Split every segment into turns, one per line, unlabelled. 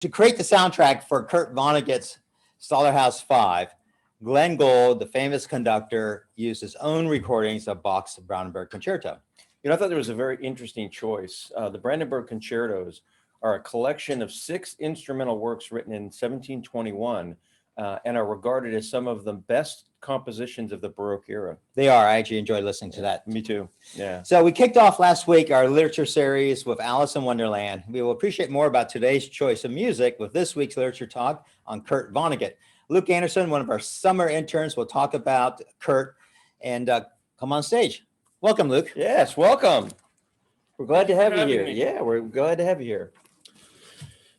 To create the soundtrack for Kurt Vonnegut's Slaughterhouse 5, Glenn Gould, the famous conductor, used his own recordings of Bach's Brandenburg Concerto.
I thought there was a very interesting choice. The Brandenburg Concertos are a collection of 6 instrumental works written in 1721 and are regarded as some of the best compositions of the Baroque era.
They are. I actually enjoyed listening to that.
Me too. Yeah.
So we kicked off last week our literature series with Alice in Wonderland. We will appreciate more about today's choice of music with this week's literature talk on Kurt Vonnegut. Luke Anderson, one of our summer interns, will talk about Kurt and come on stage. Welcome, Luke.
Yes, welcome. We're glad to have you here.
Me.
Yeah, we're glad to have you here.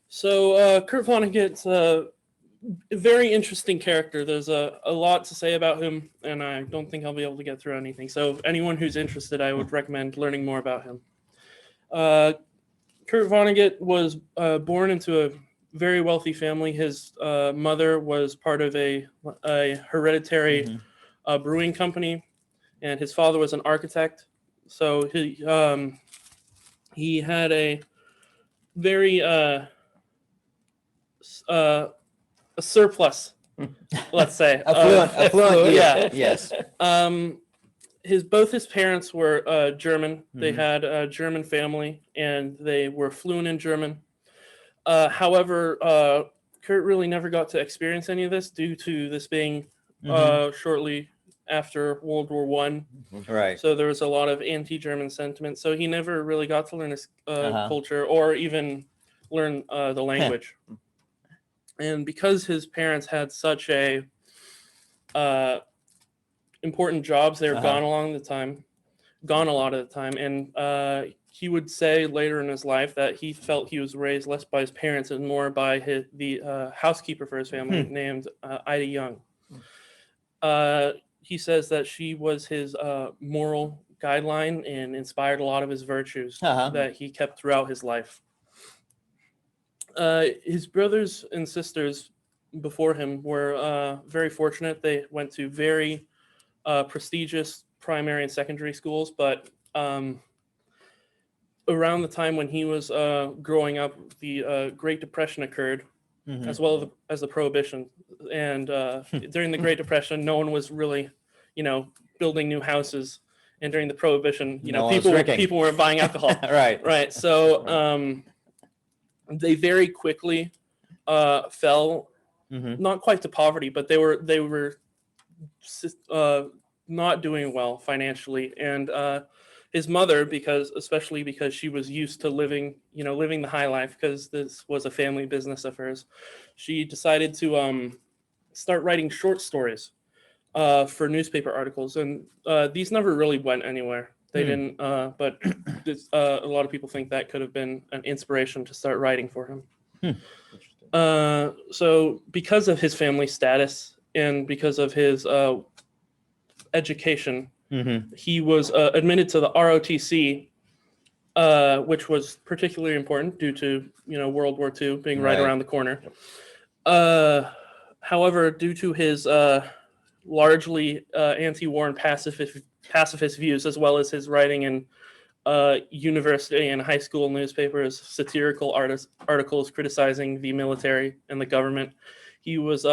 So Kurt Vonnegut's a very interesting character. There's a lot to say about him, and I don't think I'll be able to get through anything. So anyone who's interested, I would recommend learning more about him. Kurt Vonnegut was born into a very wealthy family. His mother was part of a hereditary brewing company, and his father was an architect. So he had a very a surplus, let's say.
Affluent,
yeah.
Yes.
Both his parents were German. They had a German family, and they were fluent in German. However, Kurt really never got to experience any of this due to this being shortly after World War I.
Right.
So there was a lot of anti-German sentiment. So he never really got to learn his culture or even learn the language. And because his parents had such a important jobs, they were gone a lot of the time. And he would say later in his life that he felt he was raised less by his parents and more by the housekeeper for his family named Ida Young. He says that she was his moral guideline and inspired a lot of his virtues that he kept throughout his life. His brothers and sisters before him were very fortunate. They went to very prestigious primary and secondary schools, but around the time when he was growing up, the Great Depression occurred, as well as the Prohibition. And during the Great Depression, no one was really, building new houses. And during the Prohibition, people were buying alcohol. Right. So they very quickly fell, not quite to poverty, but they were not doing well financially. And his mother, especially because she was used to living the high life, because this was a family business of hers, she decided to start writing short stories for newspaper articles. And these never really went anywhere. They didn't, but a lot of people think that could have been an inspiration to start writing for him. So because of his family status and because of his education, he was admitted to the ROTC, which was particularly important due to World War II being right around the corner. However, due to his largely anti-war and pacifist views, as well as his writing in university and high school newspapers, satirical articles criticizing the military and the government, he was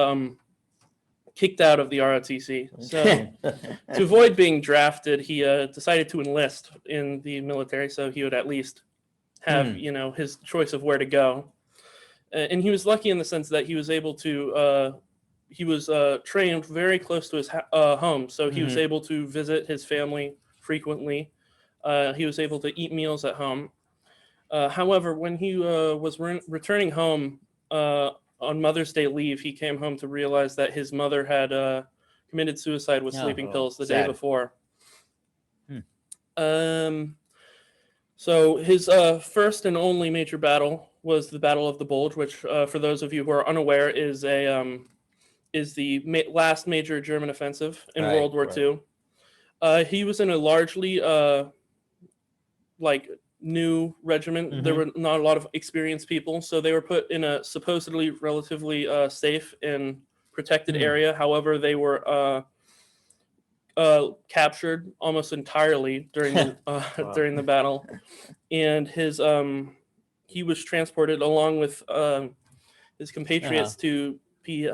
kicked out of the ROTC. So to avoid being drafted, he decided to enlist in the military so he would at least have his choice of where to go. And he was lucky in the sense that he was able to he was trained very close to his home, so he was able to visit his family frequently. He was able to eat meals at home. However, when he was returning home on Mother's Day leave, he came home to realize that his mother had committed suicide with sleeping pills the day before. So his first and only major battle was the Battle of the Bulge, which, for those of you who are unaware, is the last major German offensive in World War II. He was in a largely new regiment. There were not a lot of experienced people, so they were put in a supposedly relatively safe and protected area. However, they were captured almost entirely during during the battle, and he was transported along with his compatriots to be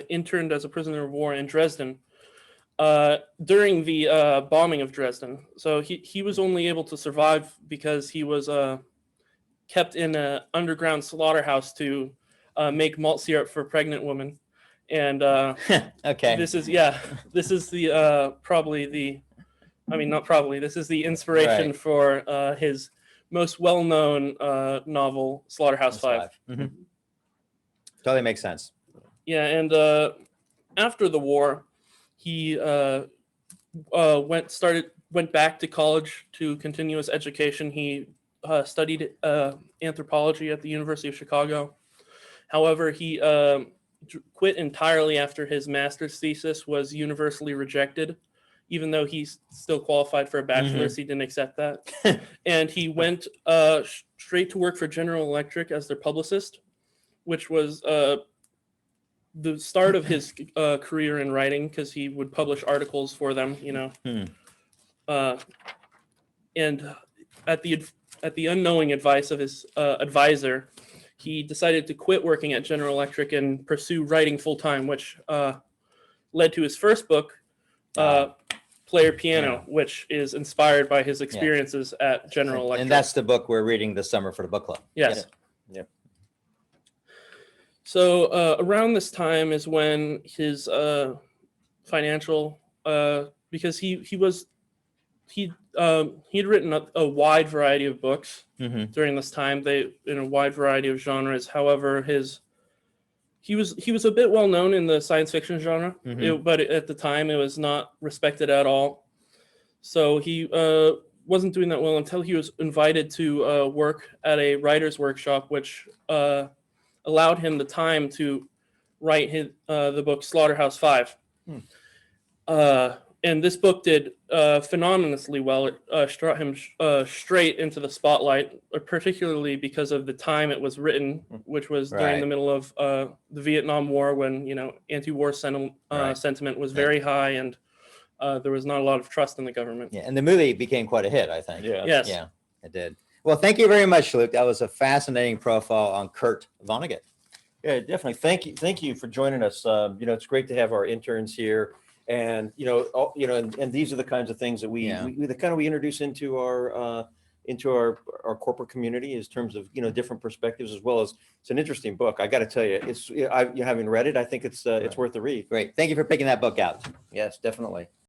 interned as a prisoner of war in Dresden during the bombing of Dresden. So he was only able to survive because he was kept in an underground slaughterhouse to make malt syrup for pregnant women. And
Okay.
this is the probably the, I mean, not probably, this is the inspiration
Right.
for his most well-known novel, Slaughterhouse-Five.
Mm-hmm. Totally makes sense.
Yeah, and after the war, he went back to college to continue his education. He studied anthropology at the University of Chicago. However, he quit entirely after his master's thesis was universally rejected. Even though he's still qualified for a bachelor's, he didn't accept that. And he went straight to work for General Electric as their publicist, which was the start of his career in writing, because he would publish articles for them, you know. And at the unknowing advice of his advisor, he decided to quit working at General Electric and pursue writing full time, which led to his first book, Player Piano, which is inspired by his experiences at General Electric.
And that's the book we're reading this summer for the book club.
Yes.
Yep.
So around this time is when his financial, because he'd written a wide variety of books during this time, in a wide variety of genres. However, he was a bit well known in the science fiction genre, but at the time it was not respected at all. So he wasn't doing that well until he was invited to work at a writer's workshop, which allowed him the time to write the book Slaughterhouse-Five. And this book did phenomenally well. It brought him straight into the spotlight, particularly because of the time it was written, which was during the middle of the Vietnam War, when, you know, anti-war sentiment was very high, and there was not a lot of trust in the government.
Yeah, and the movie became quite a hit, I think.
Yeah.
Yes.
Yeah, it did. Well, thank you very much, Luke. That was a fascinating profile on Kurt Vonnegut.
Yeah, definitely. Thank you for joining us. You know, it's great to have our interns here, and and these are the kinds of things that we introduce into our corporate community, in terms of, different perspectives, as well as it's an interesting book. I got to tell you, you having read it, I think it's worth the read.
Great. Thank you for picking that book out.
Yes, definitely.